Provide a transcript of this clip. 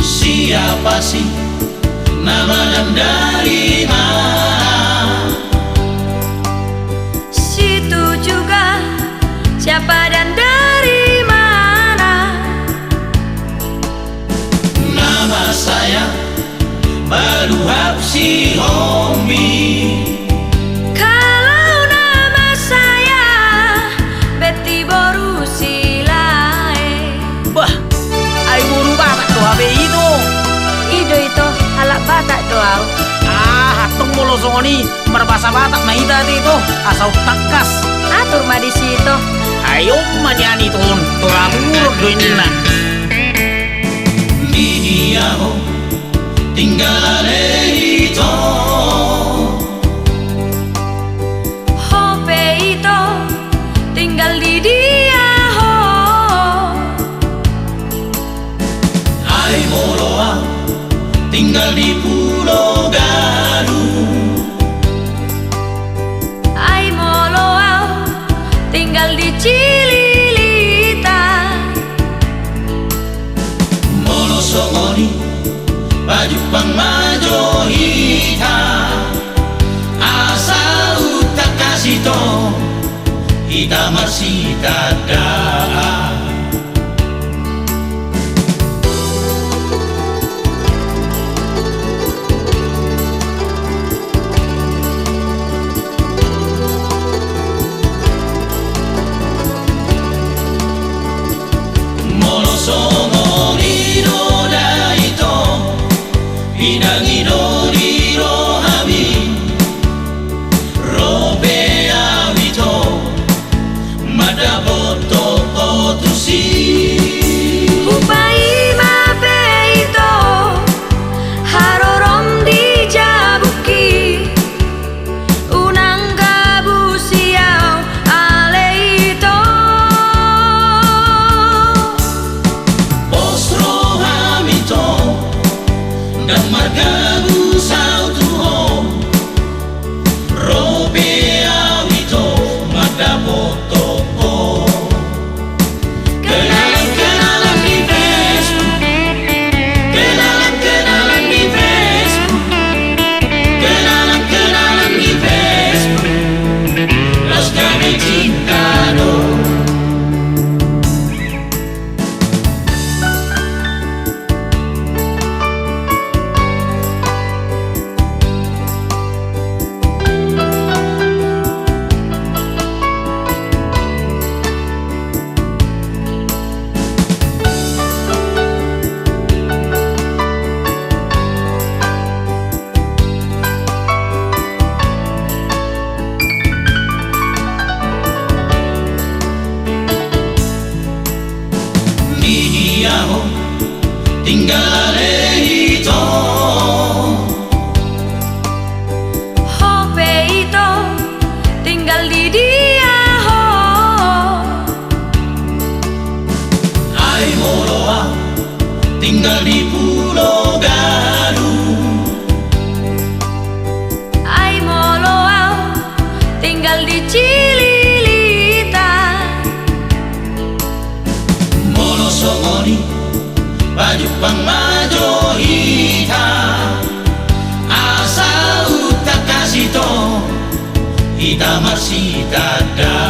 Siapa sih nama dan dari mana? Situ juga siapa dan dari mana? Nama saya Balu Hapsi Hombi. Kalau nama saya Betty Borusilae. Bah, ai buru banget tuh habe itu. Ido itu alat Batak doang. Hatung mulu songoni berbahasa Batak na ida itu asal takas. Atur mah di situ. Ayo manyani tuh turabur do ini na. Dia tinggal itu. Hope itu tinggal di dia ho. Ai Moloa tinggal di Pulau Gadung. Ai Moloa tinggal di Cililita. Molo Songoni baju pangmajo hitam. Asal utak kasih to kita masih tada. Upai mape itu harorom di jabuki. Unang gabusiau ale itu. Postro hamito dan marga busau tuho. Robe awito mada botoko. Kenalan di Facebook. Kenalan di Facebook. Kenalan di Facebook. Los kami cintado. Tinggal itu. Hope itu tinggal di dia ho. Ai Moloa tinggal di Pulau Gadung. Ai Moloa tinggal di Cililita. Molo Songoni baju pangmajo hitam. Asal utak kasih to kita masih tada.